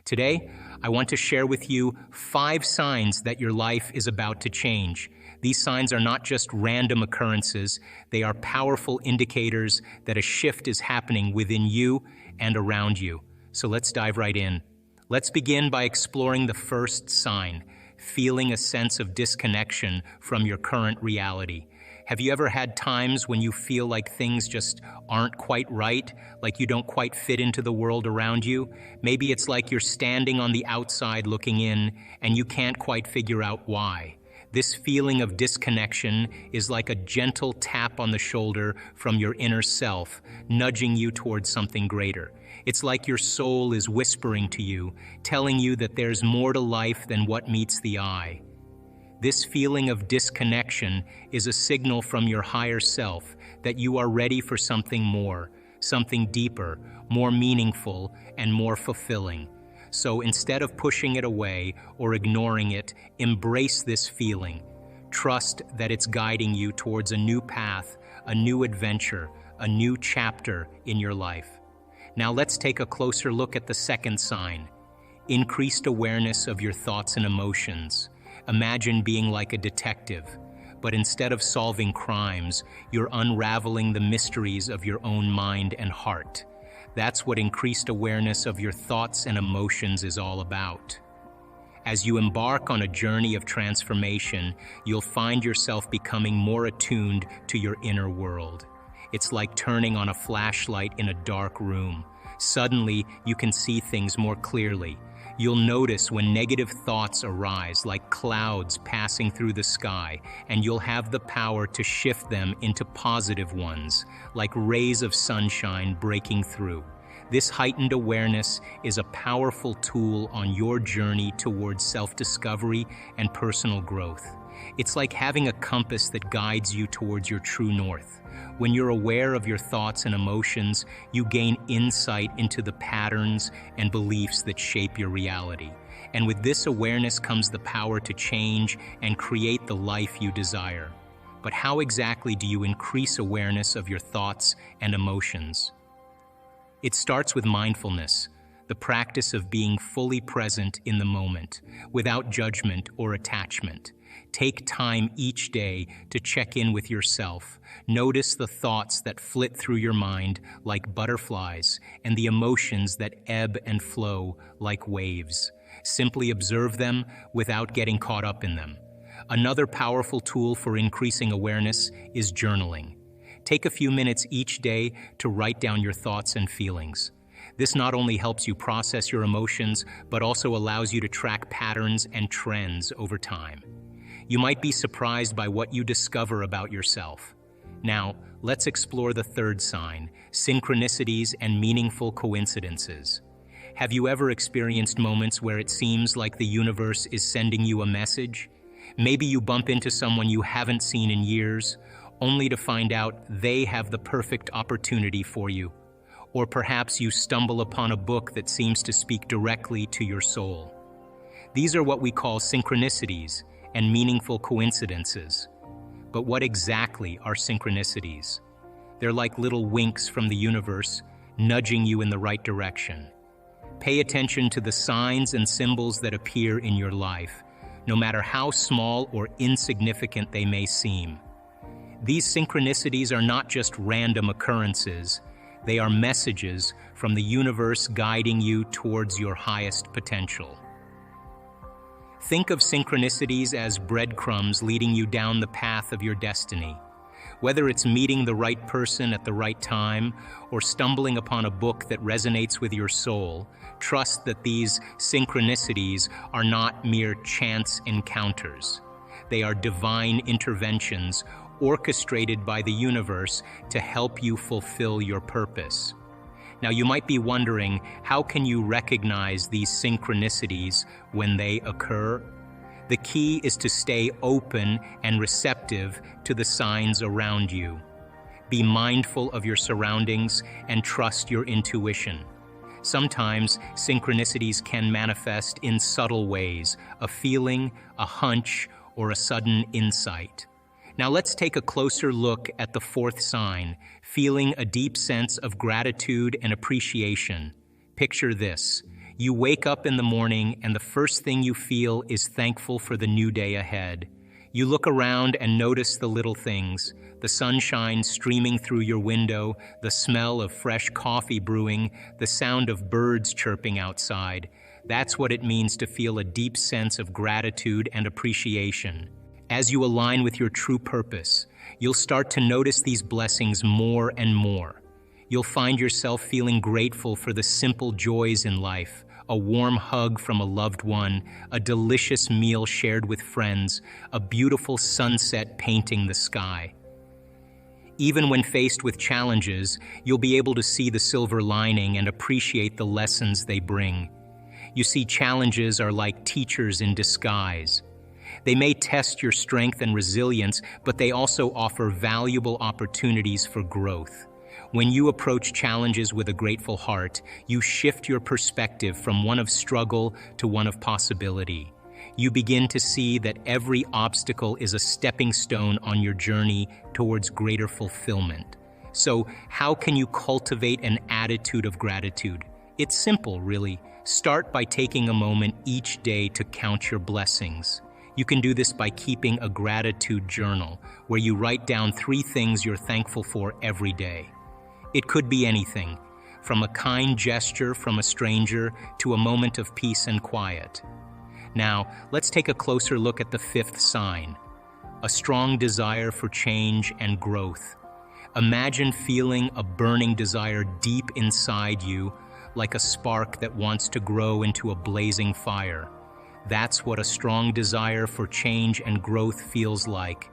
Today, I want to share with you 5 signs that your life is about to change. These signs are not just random occurrences, they are powerful indicators that a shift is happening within you and around you. So let's dive right in. Let's begin by exploring the first sign, feeling a sense of disconnection from your current reality. Have you ever had times when you feel like things just aren't quite right, like you don't quite fit into the world around you? Maybe it's like you're standing on the outside looking in and you can't quite figure out why. This feeling of disconnection is like a gentle tap on the shoulder from your inner self, nudging you towards something greater. It's like your soul is whispering to you, telling you that there's more to life than what meets the eye. This feeling of disconnection is a signal from your higher self that you are ready for something more, something deeper, more meaningful, and more fulfilling. So instead of pushing it away or ignoring it, embrace this feeling. Trust that it's guiding you towards a new path, a new adventure, a new chapter in your life. Now let's take a closer look at the second sign, increased awareness of your thoughts and emotions. Imagine being like a detective, but instead of solving crimes, you're unraveling the mysteries of your own mind and heart. That's what increased awareness of your thoughts and emotions is all about. As you embark on a journey of transformation, you'll find yourself becoming more attuned to your inner world. It's like turning on a flashlight in a dark room. Suddenly, you can see things more clearly. You'll notice when negative thoughts arise like clouds passing through the sky, and you'll have the power to shift them into positive ones, like rays of sunshine breaking through. This heightened awareness is a powerful tool on your journey towards self-discovery and personal growth. It's like having a compass that guides you towards your true north. When you're aware of your thoughts and emotions, you gain insight into the patterns and beliefs that shape your reality. And with this awareness comes the power to change and create the life you desire. But how exactly do you increase awareness of your thoughts and emotions? It starts with mindfulness, the practice of being fully present in the moment, without judgment or attachment. Take time each day to check in with yourself. Notice the thoughts that flit through your mind like butterflies and the emotions that ebb and flow like waves. Simply observe them without getting caught up in them. Another powerful tool for increasing awareness is journaling. Take a few minutes each day to write down your thoughts and feelings. This not only helps you process your emotions, but also allows you to track patterns and trends over time. You might be surprised by what you discover about yourself. Now, let's explore the third sign, synchronicities and meaningful coincidences. Have you ever experienced moments where it seems like the universe is sending you a message? Maybe you bump into someone you haven't seen in years, only to find out they have the perfect opportunity for you. Or perhaps you stumble upon a book that seems to speak directly to your soul. These are what we call synchronicities and meaningful coincidences. But what exactly are synchronicities? They're like little winks from the universe, nudging you in the right direction. Pay attention to the signs and symbols that appear in your life, no matter how small or insignificant they may seem. These synchronicities are not just random occurrences, they are messages from the universe guiding you towards your highest potential. Think of synchronicities as breadcrumbs leading you down the path of your destiny. Whether it's meeting the right person at the right time or stumbling upon a book that resonates with your soul, trust that these synchronicities are not mere chance encounters. They are divine interventions orchestrated by the universe to help you fulfill your purpose. Now, you might be wondering, how can you recognize these synchronicities when they occur? The key is to stay open and receptive to the signs around you. Be mindful of your surroundings and trust your intuition. Sometimes synchronicities can manifest in subtle ways, a feeling, a hunch, or a sudden insight. Now let's take a closer look at the fourth sign, feeling a deep sense of gratitude and appreciation. Picture this. You wake up in the morning and the first thing you feel is thankful for the new day ahead. You look around and notice the little things, the sunshine streaming through your window, the smell of fresh coffee brewing, the sound of birds chirping outside. That's what it means to feel a deep sense of gratitude and appreciation. As you align with your true purpose, you'll start to notice these blessings more and more. You'll find yourself feeling grateful for the simple joys in life, a warm hug from a loved one, a delicious meal shared with friends, a beautiful sunset painting the sky. Even when faced with challenges, you'll be able to see the silver lining and appreciate the lessons they bring. You see, challenges are like teachers in disguise. They may test your strength and resilience, but they also offer valuable opportunities for growth. When you approach challenges with a grateful heart, you shift your perspective from one of struggle to one of possibility. You begin to see that every obstacle is a stepping stone on your journey towards greater fulfillment. So, how can you cultivate an attitude of gratitude? It's simple, really. Start by taking a moment each day to count your blessings. You can do this by keeping a gratitude journal, where you write down 3 things you're thankful for every day. It could be anything, from a kind gesture from a stranger to a moment of peace and quiet. Now, let's take a closer look at the 5th sign, a strong desire for change and growth. Imagine feeling a burning desire deep inside you, like a spark that wants to grow into a blazing fire. That's what a strong desire for change and growth feels like.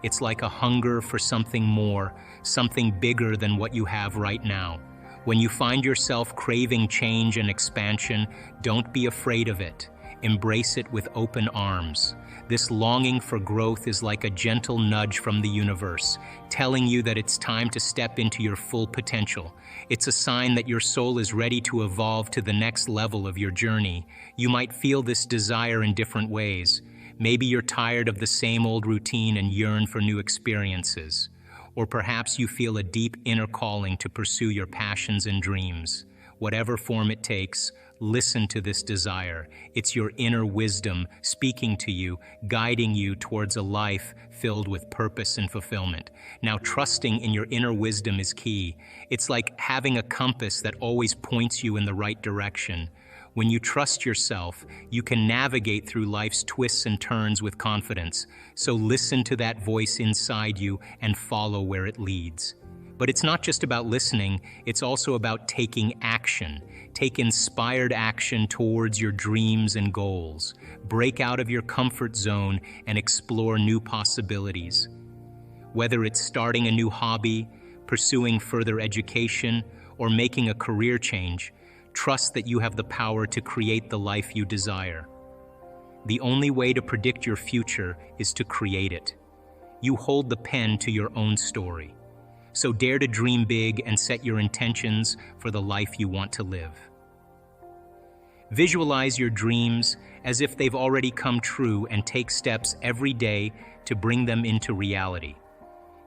It's like a hunger for something more, something bigger than what you have right now. When you find yourself craving change and expansion, don't be afraid of it. Embrace it with open arms. This longing for growth is like a gentle nudge from the universe, telling you that it's time to step into your full potential. It's a sign that your soul is ready to evolve to the next level of your journey. You might feel this desire in different ways. Maybe you're tired of the same old routine and yearn for new experiences. Or perhaps you feel a deep inner calling to pursue your passions and dreams. Whatever form it takes, listen to this desire. It's your inner wisdom speaking to you, guiding you towards a life filled with purpose and fulfillment. Now, trusting in your inner wisdom is key. It's like having a compass that always points you in the right direction. When you trust yourself, you can navigate through life's twists and turns with confidence. So listen to that voice inside you and follow where it leads. But it's not just about listening, it's also about taking action. Take inspired action towards your dreams and goals. Break out of your comfort zone and explore new possibilities. Whether it's starting a new hobby, pursuing further education, or making a career change, trust that you have the power to create the life you desire. The only way to predict your future is to create it. You hold the pen to your own story. So dare to dream big and set your intentions for the life you want to live. Visualize your dreams as if they've already come true and take steps every day to bring them into reality.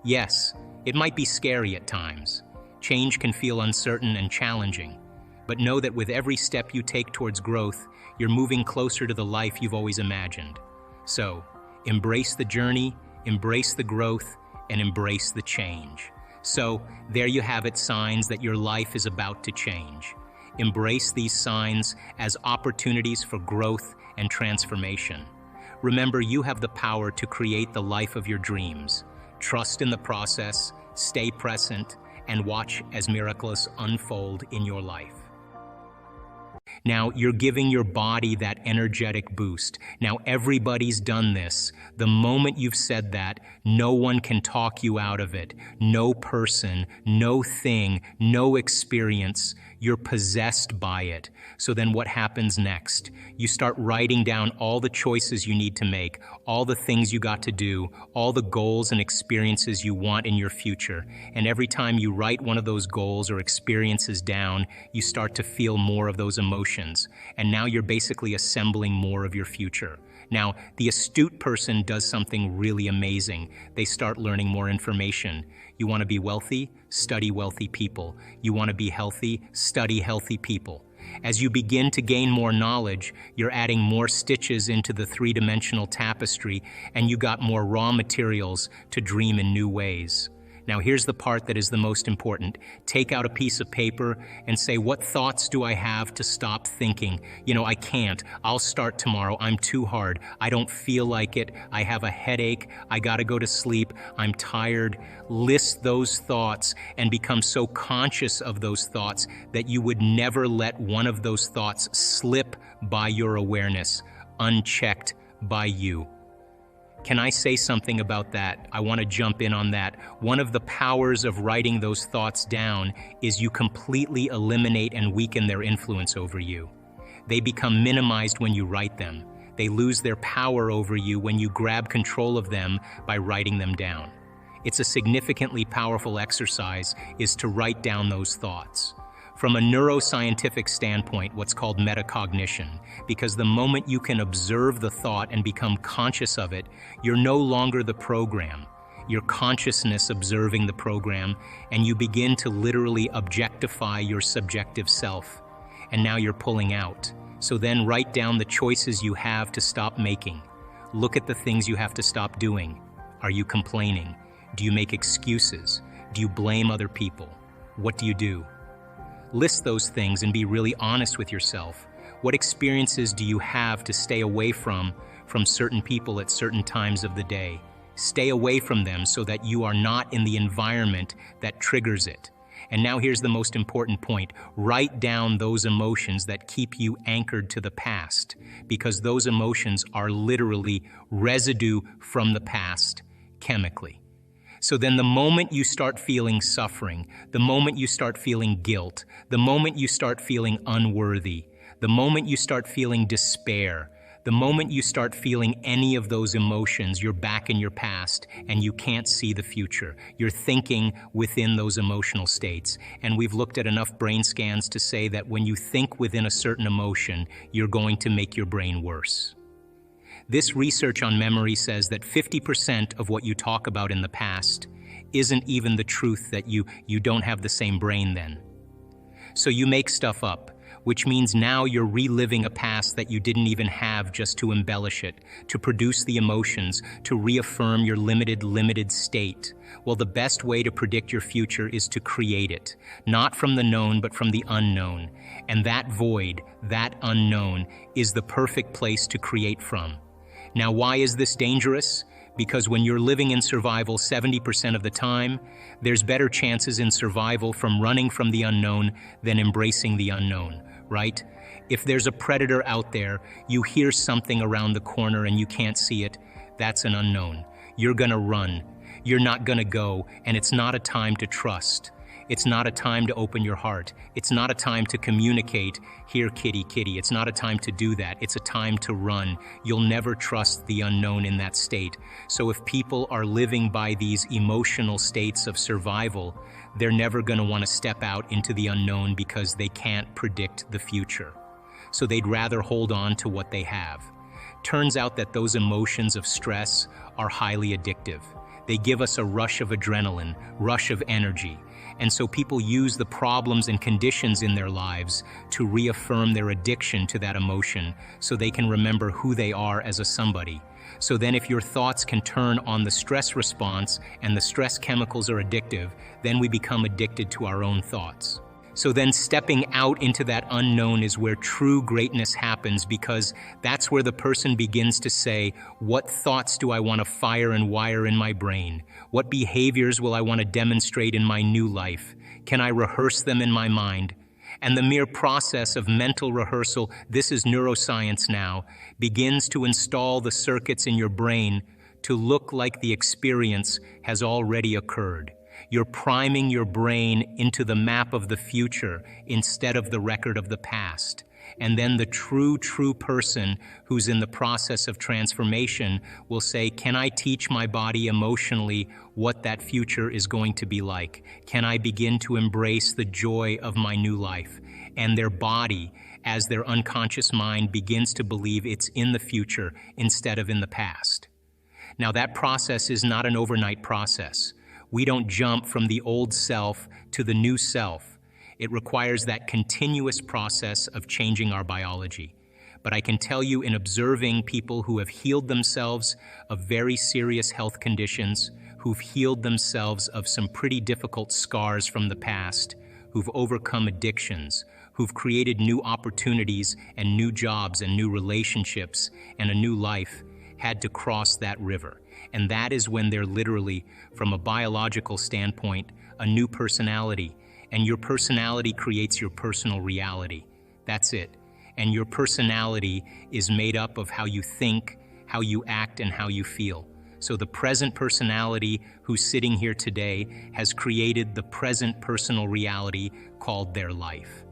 Yes, it might be scary at times. Change can feel uncertain and challenging. But know that with every step you take towards growth, you're moving closer to the life you've always imagined. So, embrace the journey, embrace the growth, and embrace the change. So, there you have it, signs that your life is about to change. Embrace these signs as opportunities for growth and transformation. Remember, you have the power to create the life of your dreams. Trust in the process, stay present, and watch as miracles unfold in your life. Now, you're giving your body that energetic boost. Now, everybody's done this. The moment you've said that, no one can talk you out of it. No person, no thing, no experience. You're possessed by it. So then what happens next? You start writing down all the choices you need to make, all the things you got to do, all the goals and experiences you want in your future. And every time you write one of those goals or experiences down, you start to feel more of those emotions. And now you're basically assembling more of your future. Now, the astute person does something really amazing. They start learning more information. You want to be wealthy? Study wealthy people. You want to be healthy? Study healthy people. As you begin to gain more knowledge, you're adding more stitches into the three-dimensional tapestry, and you got more raw materials to dream in new ways. Now here's the part that is the most important. Take out a piece of paper and say, what thoughts do I have to stop thinking? I can't. I'll start tomorrow. I'm too hard. I don't feel like it. I have a headache. I gotta go to sleep. I'm tired. List those thoughts and become so conscious of those thoughts that you would never let one of those thoughts slip by your awareness, unchecked by you. Can I say something about that? I want to jump in on that. One of the powers of writing those thoughts down is you completely eliminate and weaken their influence over you. They become minimized when you write them. They lose their power over you when you grab control of them by writing them down. It's a significantly powerful exercise is to write down those thoughts. From a neuroscientific standpoint, what's called metacognition, because the moment you can observe the thought and become conscious of it, you're no longer the program. Your consciousness observing the program, and you begin to literally objectify your subjective self. And now you're pulling out. So then write down the choices you have to stop making. Look at the things you have to stop doing. Are you complaining? Do you make excuses? Do you blame other people? What do you do? List those things and be really honest with yourself. What experiences do you have to stay away from certain people at certain times of the day? Stay away from them so that you are not in the environment that triggers it. And now here's the most important point. Write down those emotions that keep you anchored to the past, because those emotions are literally residue from the past chemically. So then the moment you start feeling suffering, the moment you start feeling guilt, the moment you start feeling unworthy, the moment you start feeling despair, the moment you start feeling any of those emotions, you're back in your past and you can't see the future. You're thinking within those emotional states. And we've looked at enough brain scans to say that when you think within a certain emotion, you're going to make your brain worse. This research on memory says that 50% of what you talk about in the past isn't even the truth, that you don't have the same brain then. So you make stuff up, which means now you're reliving a past that you didn't even have just to embellish it, to produce the emotions, to reaffirm your limited state. Well, the best way to predict your future is to create it, not from the known, but from the unknown. And that void, that unknown, is the perfect place to create from. Now, why is this dangerous? Because when you're living in survival 70% of the time, there's better chances in survival from running from the unknown than embracing the unknown, right? If there's a predator out there, you hear something around the corner and you can't see it, that's an unknown. You're gonna run. You're not gonna go, and it's not a time to trust. It's not a time to open your heart. It's not a time to communicate, here kitty, kitty. It's not a time to do that. It's a time to run. You'll never trust the unknown in that state. So if people are living by these emotional states of survival, they're never going to want to step out into the unknown because they can't predict the future. So they'd rather hold on to what they have. Turns out that those emotions of stress are highly addictive. They give us a rush of adrenaline, rush of energy. And so people use the problems and conditions in their lives to reaffirm their addiction to that emotion so they can remember who they are as a somebody. So then if your thoughts can turn on the stress response and the stress chemicals are addictive, then we become addicted to our own thoughts. So then stepping out into that unknown is where true greatness happens, because that's where the person begins to say, what thoughts do I want to fire and wire in my brain? What behaviors will I want to demonstrate in my new life? Can I rehearse them in my mind? And the mere process of mental rehearsal, this is neuroscience now, begins to install the circuits in your brain to look like the experience has already occurred. You're priming your brain into the map of the future instead of the record of the past. And then the true person who's in the process of transformation will say, can I teach my body emotionally what that future is going to be like? Can I begin to embrace the joy of my new life? And their body, as their unconscious mind, begins to believe it's in the future instead of in the past. Now, that process is not an overnight process. We don't jump from the old self to the new self. It requires that continuous process of changing our biology. But I can tell you, in observing people who have healed themselves of very serious health conditions, who've healed themselves of some pretty difficult scars from the past, who've overcome addictions, who've created new opportunities and new jobs and new relationships and a new life, had to cross that river. And that is when they're literally, from a biological standpoint, a new personality. And your personality creates your personal reality. That's it. And your personality is made up of how you think, how you act, and how you feel. So the present personality who's sitting here today has created the present personal reality called their life.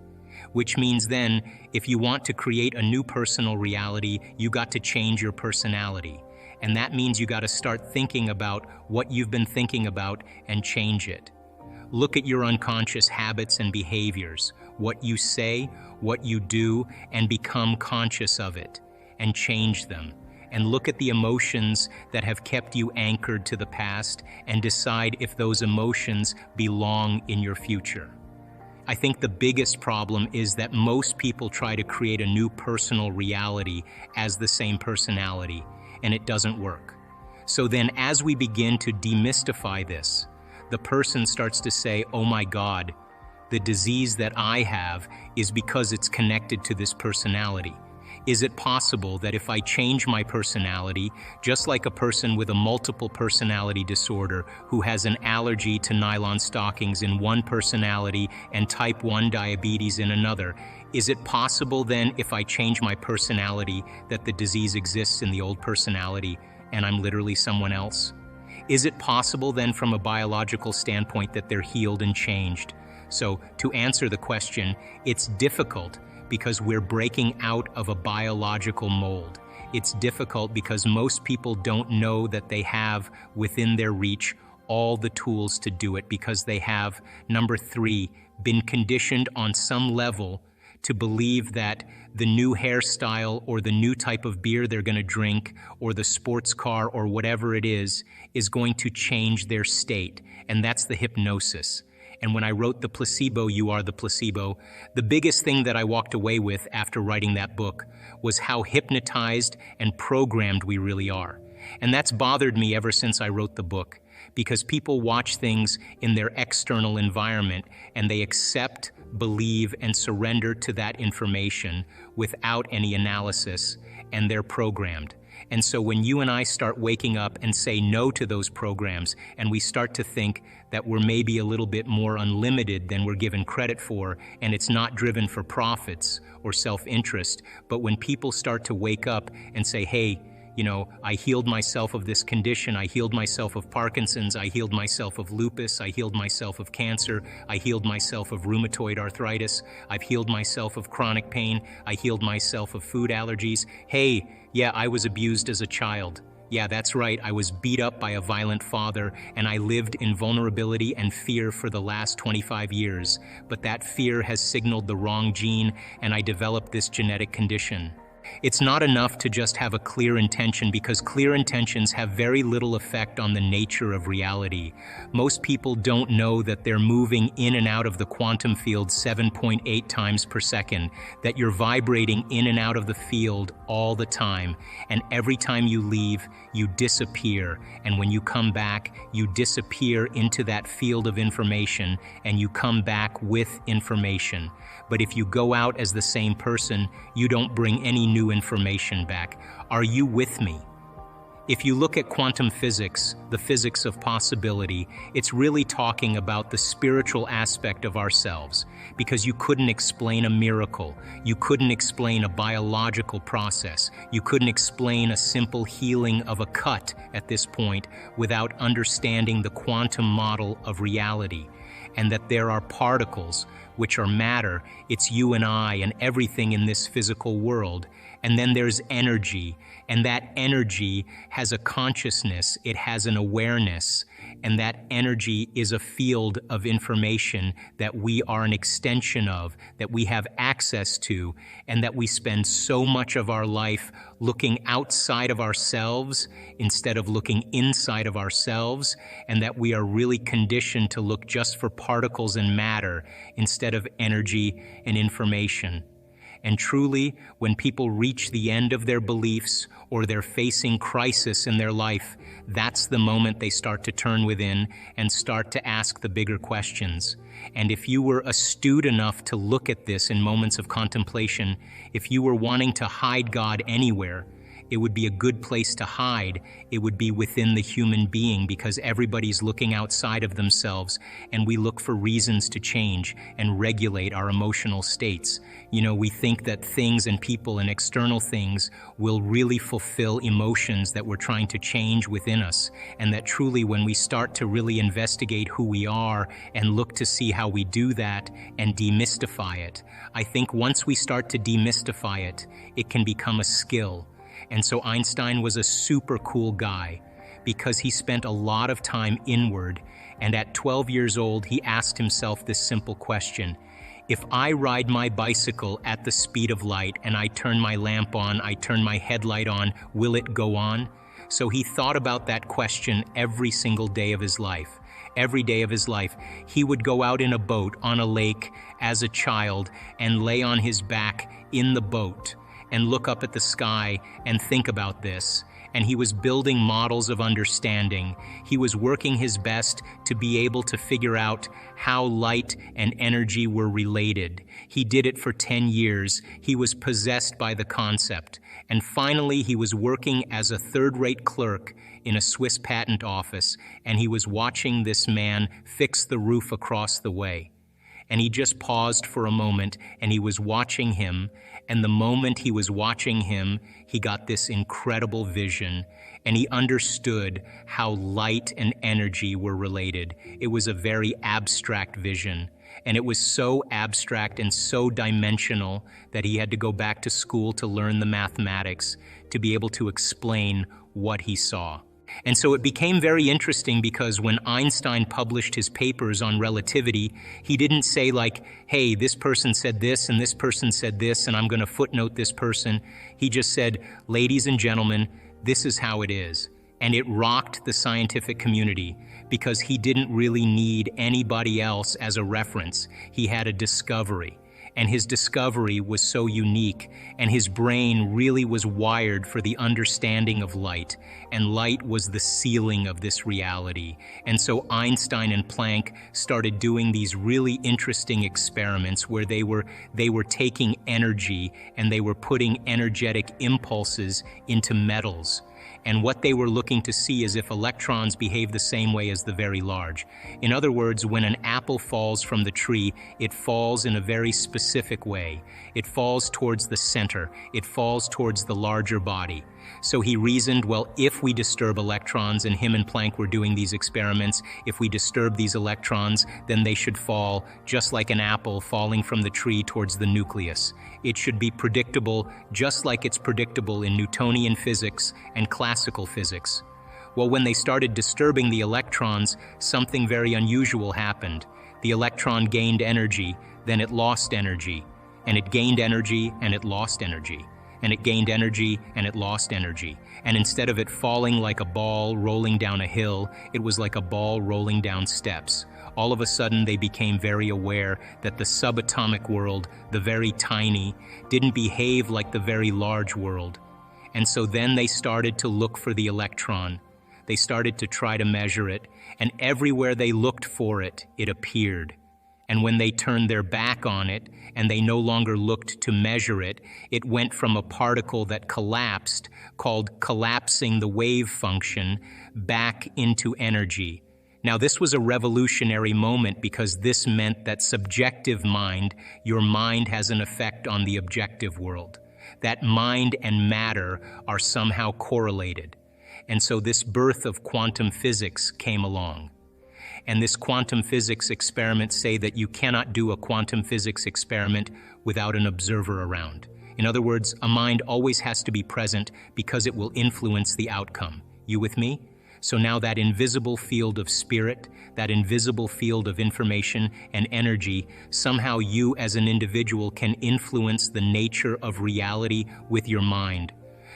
Which means then, if you want to create a new personal reality, you got to change your personality. And that means you got to start thinking about what you've been thinking about and change it. Look at your unconscious habits and behaviors, what you say, what you do, and become conscious of it, and change them. And look at the emotions that have kept you anchored to the past and decide if those emotions belong in your future. I think the biggest problem is that most people try to create a new personal reality as the same personality, and it doesn't work. So then, as we begin to demystify this, the person starts to say, oh my God, the disease that I have is because it's connected to this personality. Is it possible that if I change my personality, just like a person with a multiple personality disorder who has an allergy to nylon stockings in one personality and type 1 diabetes in another, is it possible then, if I change my personality, that the disease exists in the old personality and I'm literally someone else? Is it possible then, from a biological standpoint, that they're healed and changed? So to answer the question, it's difficult because we're breaking out of a biological mold. It's difficult because most people don't know that they have within their reach all the tools to do it, because they have, number 3, been conditioned on some level to believe that the new hairstyle or the new type of beer they're going to drink or the sports car or whatever it is going to change their state. And that's the hypnosis. And when I wrote The Placebo, You Are the Placebo, the biggest thing that I walked away with after writing that book was how hypnotized and programmed we really are. And that's bothered me ever since I wrote the book, because people watch things in their external environment and they accept, believe, and surrender to that information without any analysis, and they're programmed. And so when you and I start waking up and say no to those programs, and we start to think that we're maybe a little bit more unlimited than we're given credit for, and it's not driven for profits or self-interest, but when people start to wake up and say, hey, I healed myself of this condition, I healed myself of Parkinson's, I healed myself of lupus, I healed myself of cancer, I healed myself of rheumatoid arthritis, I've healed myself of chronic pain, I healed myself of food allergies. Hey, yeah, I was abused as a child. Yeah, that's right, I was beat up by a violent father, and I lived in vulnerability and fear for the last 25 years. But that fear has signaled the wrong gene, and I developed this genetic condition. It's not enough to just have a clear intention, because clear intentions have very little effect on the nature of reality. Most people don't know that they're moving in and out of the quantum field 7.8 times per second, that you're vibrating in and out of the field all the time, and every time you leave, you disappear, and when you come back, you disappear into that field of information, and you come back with information. But if you go out as the same person, you don't bring any new information back. Are you with me? If you look at quantum physics, the physics of possibility, it's really talking about the spiritual aspect of ourselves, because you couldn't explain a miracle, you couldn't explain a biological process, you couldn't explain a simple healing of a cut at this point without understanding the quantum model of reality, and that there are particles, which are matter, it's you and I and everything in this physical world. And then there's energy, and that energy has a consciousness, it has an awareness, and that energy is a field of information that we are an extension of, that we have access to, and that we spend so much of our life looking outside of ourselves instead of looking inside of ourselves, and that we are really conditioned to look just for particles and matter instead instead of energy and information. And truly, when people reach the end of their beliefs or they're facing crisis in their life, that's the moment they start to turn within and start to ask the bigger questions. And if you were astute enough to look at this in moments of contemplation, if you were wanting to hide God anywhere, it would be a good place to hide. It would be within the human being, because everybody's looking outside of themselves, and we look for reasons to change and regulate our emotional states. We think that things and people and external things will really fulfill emotions that we're trying to change within us, and that truly when we start to really investigate who we are and look to see how we do that and demystify it, I think once we start to demystify it, it can become a skill. And so Einstein was a super cool guy because he spent a lot of time inward, and at 12 years old, he asked himself this simple question: if I ride my bicycle at the speed of light and I turn my lamp on, I turn my headlight on, will it go on? So he thought about that question every single day of his life. Every day of his life, he would go out in a boat on a lake as a child and lay on his back in the boat and look up at the sky and think about this. And he was building models of understanding. He was working his best to be able to figure out how light and energy were related. He did it for 10 years. He was possessed by the concept. And finally, he was working as a third-rate clerk in a Swiss patent office, and he was watching this man fix the roof across the way. And he just paused for a moment, and he was watching him, and the moment he was watching him, he got this incredible vision, and he understood how light and energy were related. It was a very abstract vision, and it was so abstract and so dimensional that he had to go back to school to learn the mathematics to be able to explain what he saw. And so it became very interesting, because when Einstein published his papers on relativity, he didn't say like, hey, this person said this and this person said this, and I'm going to footnote this person. He just said, ladies and gentlemen, this is how it is. And it rocked the scientific community, because he didn't really need anybody else as a reference. He had a discovery. And his discovery was so unique, and his brain really was wired for the understanding of light, and light was the ceiling of this reality. And so Einstein and Planck started doing these really interesting experiments where they were taking energy and they were putting energetic impulses into metals. And what they were looking to see is if electrons behave the same way as the very large. In other words, when an apple falls from the tree, it falls in a very specific way. It falls towards the center. It falls towards the larger body. So he reasoned, well, if we disturb electrons, and him and Planck were doing these experiments, if we disturb these electrons, then they should fall just like an apple falling from the tree towards the nucleus. It should be predictable, just like it's predictable in Newtonian physics and classical physics. Well, when they started disturbing the electrons, something very unusual happened. The electron gained energy, then it lost energy, and it gained energy, and it lost energy. And it gained energy, and it lost energy. And instead of it falling like a ball rolling down a hill, it was like a ball rolling down steps. All of a sudden, they became very aware that the subatomic world, the very tiny, didn't behave like the very large world. And so then they started to look for the electron. They started to try to measure it, and everywhere they looked for it, it appeared. And when they turned their back on it, and they no longer looked to measure it, it went from a particle that collapsed, called collapsing the wave function, back into energy. Now, this was a revolutionary moment, because this meant that subjective mind, your mind has an effect on the objective world. That mind and matter are somehow correlated. And so this birth of quantum physics came along. And this quantum physics experiments say that you cannot do a quantum physics experiment without an observer around. In other words, a mind always has to be present, because it will influence the outcome. You with me? So now that invisible field of spirit, that invisible field of information and energy, somehow you as an individual can influence the nature of reality with your mind.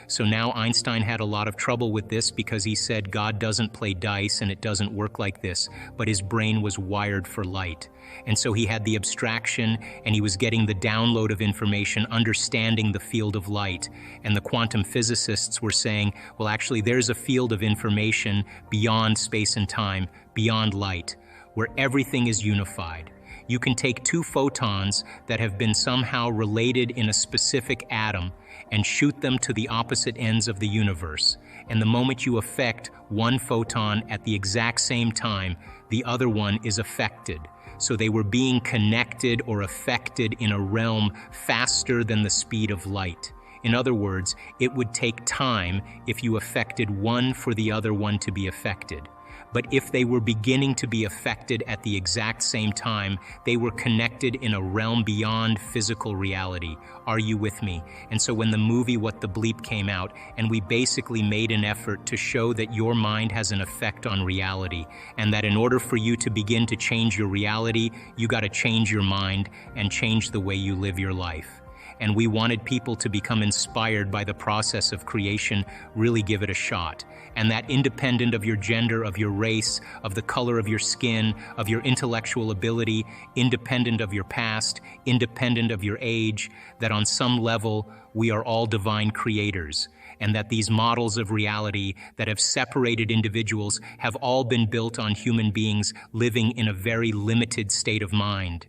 So now Einstein had a lot of trouble with this because he said God doesn't play dice and it doesn't work like this, but his brain was wired for light. And so he had the abstraction and he was getting the download of information, understanding the field of light. And the quantum physicists were saying, well, actually, there's a field of information beyond space and time, beyond light, where everything is unified. You can take two photons that have been somehow related in a specific atom and shoot them to the opposite ends of the universe. And the moment you affect one photon at the exact same time, the other one is affected. So they were being connected or affected in a realm faster than the speed of light. In other words, it would take time if you affected one for the other one to be affected. But if they were beginning to be affected at the exact same time, they were connected in a realm beyond physical reality. Are you with me? And so when the movie What the Bleep came out, and we basically made an effort to show that your mind has an effect on reality, and that in order for you to begin to change your reality, you got to change your mind and change the way you live your life. And we wanted people to become inspired by the process of creation, really give it a shot. And that independent of your gender, of your race, of the color of your skin, of your intellectual ability, independent of your past, independent of your age, that on some level we are all divine creators. And that these models of reality that have separated individuals have all been built on human beings living in a very limited state of mind.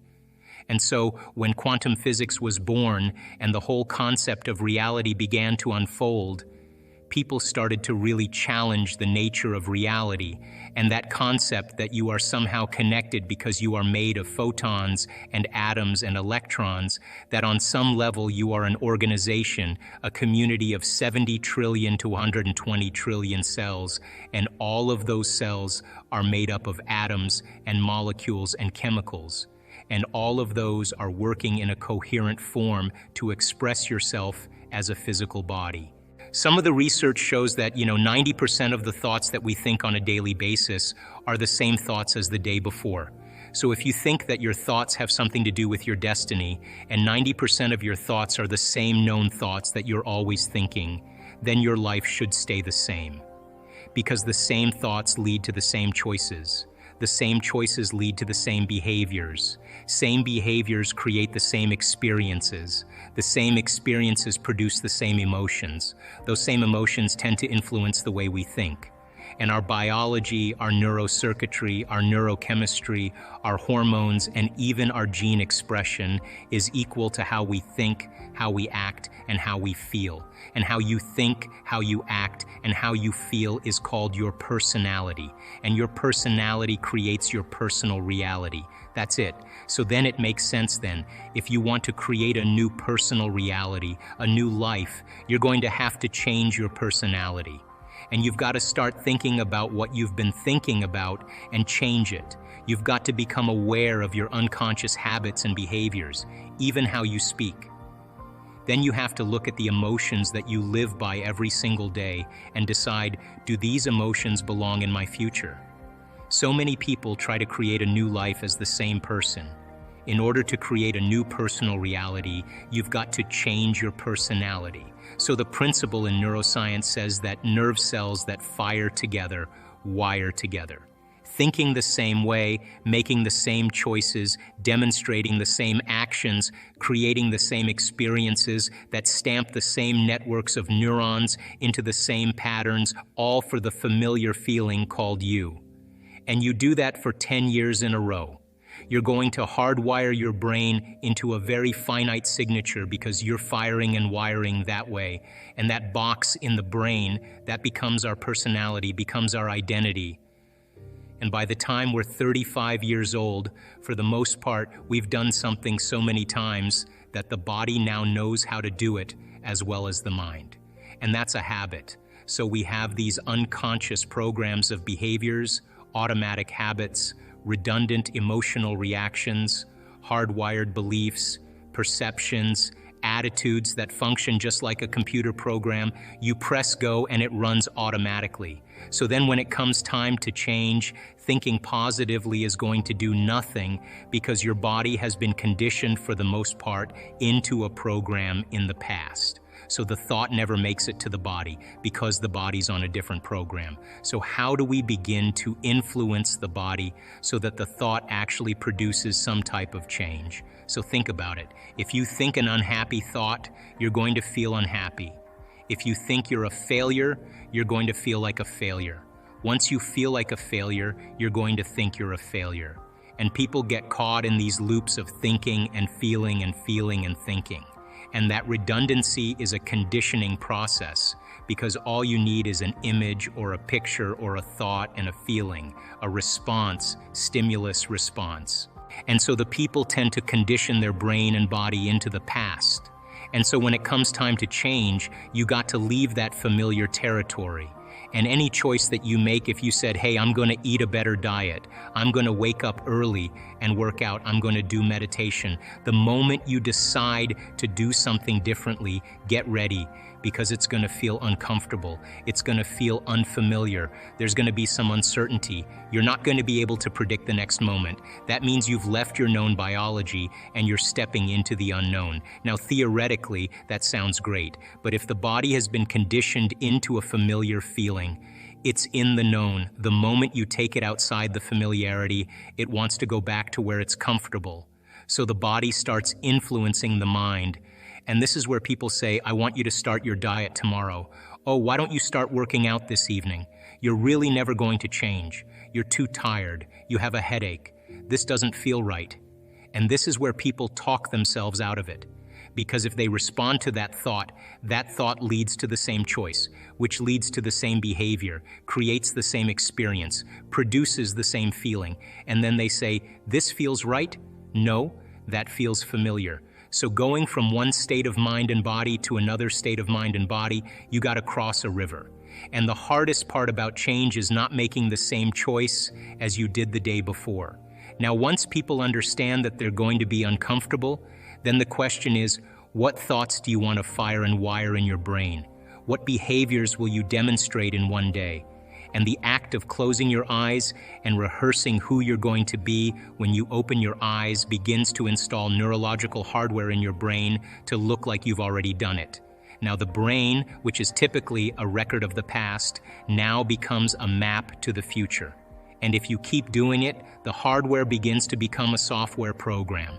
And so when quantum physics was born and the whole concept of reality began to unfold, people started to really challenge the nature of reality and that concept that you are somehow connected because you are made of photons and atoms and electrons, that on some level you are an organization, a community of 70 trillion to 120 trillion cells, and all of those cells are made up of atoms and molecules and chemicals. And all of those are working in a coherent form to express yourself as a physical body. Some of the research shows that, 90% of the thoughts that we think on a daily basis are the same thoughts as the day before. So if you think that your thoughts have something to do with your destiny, and 90% of your thoughts are the same known thoughts that you're always thinking, then your life should stay the same. Because the same thoughts lead to the same choices. The same choices lead to the same behaviors. Same behaviors create the same experiences. The same experiences produce the same emotions. Those same emotions tend to influence the way we think. And our biology, our neurocircuitry, our neurochemistry, our hormones, and even our gene expression is equal to how we think, how we act, and how we feel. And how you think, how you act, and how you feel is called your personality. And your personality creates your personal reality. That's it. So then it makes sense then. If you want to create a new personal reality, a new life, you're going to have to change your personality. And you've got to start thinking about what you've been thinking about and change it. You've got to become aware of your unconscious habits and behaviors, even how you speak. Then you have to look at the emotions that you live by every single day and decide, do these emotions belong in my future? So many people try to create a new life as the same person. In order to create a new personal reality, you've got to change your personality. So the principle in neuroscience says that nerve cells that fire together wire together. Thinking the same way, making the same choices, demonstrating the same actions, creating the same experiences that stamp the same networks of neurons into the same patterns, all for the familiar feeling called you. And you do that for 10 years in a row. You're going to hardwire your brain into a very finite signature because you're firing and wiring that way. And that box in the brain, that becomes our personality, becomes our identity. And by the time we're 35 years old, for the most part, we've done something so many times that the body now knows how to do it as well as the mind. And that's a habit. So we have these unconscious programs of behaviors, automatic habits, redundant emotional reactions, hardwired beliefs, perceptions, attitudes that function just like a computer program. You press go and it runs automatically. So then when it comes time to change, thinking positively is going to do nothing because your body has been conditioned for the most part into a program in the past. So the thought never makes it to the body because the body's on a different program. So how do we begin to influence the body so that the thought actually produces some type of change? So think about it. If you think an unhappy thought, you're going to feel unhappy. If you think you're a failure, you're going to feel like a failure. Once you feel like a failure, you're going to think you're a failure. And people get caught in these loops of thinking and feeling and feeling and thinking. And that redundancy is a conditioning process because all you need is an image or a picture or a thought and a feeling, a response, stimulus response. And so the people tend to condition their brain and body into the past. And so when it comes time to change, you got to leave that familiar territory. And any choice that you make, if you said, hey, I'm going to eat a better diet, I'm going to wake up early and work out, I'm going to do meditation, the moment you decide to do something differently, get ready, because it's going to feel uncomfortable. It's going to feel unfamiliar. There's going to be some uncertainty. You're not going to be able to predict the next moment. That means you've left your known biology and you're stepping into the unknown. Now, theoretically, that sounds great, but if the body has been conditioned into a familiar feeling, it's in the known. The moment you take it outside the familiarity, it wants to go back to where it's comfortable. So the body starts influencing the mind. And this is where people say, I want you to start your diet tomorrow. Oh, why don't you start working out this evening? You're really never going to change. You're too tired. You have a headache. This doesn't feel right. And this is where people talk themselves out of it. Because if they respond to that thought leads to the same choice, which leads to the same behavior, creates the same experience, produces the same feeling. And then they say, this feels right? No, that feels familiar. So going from one state of mind and body to another state of mind and body, you got to cross a river. And the hardest part about change is not making the same choice as you did the day before. Now, once people understand that they're going to be uncomfortable, then the question is, what thoughts do you want to fire and wire in your brain? What behaviors will you demonstrate in one day? And the act of closing your eyes and rehearsing who you're going to be when you open your eyes begins to install neurological hardware in your brain to look like you've already done it. Now the brain, which is typically a record of the past, now becomes a map to the future. And if you keep doing it, the hardware begins to become a software program.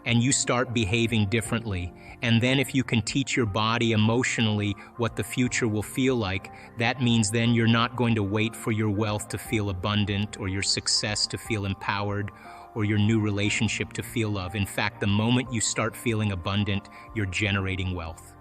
And you start behaving differently. And then if you can teach your body emotionally what the future will feel like, that means then you're not going to wait for your wealth to feel abundant or your success to feel empowered or your new relationship to feel love. In fact, the moment you start feeling abundant, you're generating wealth.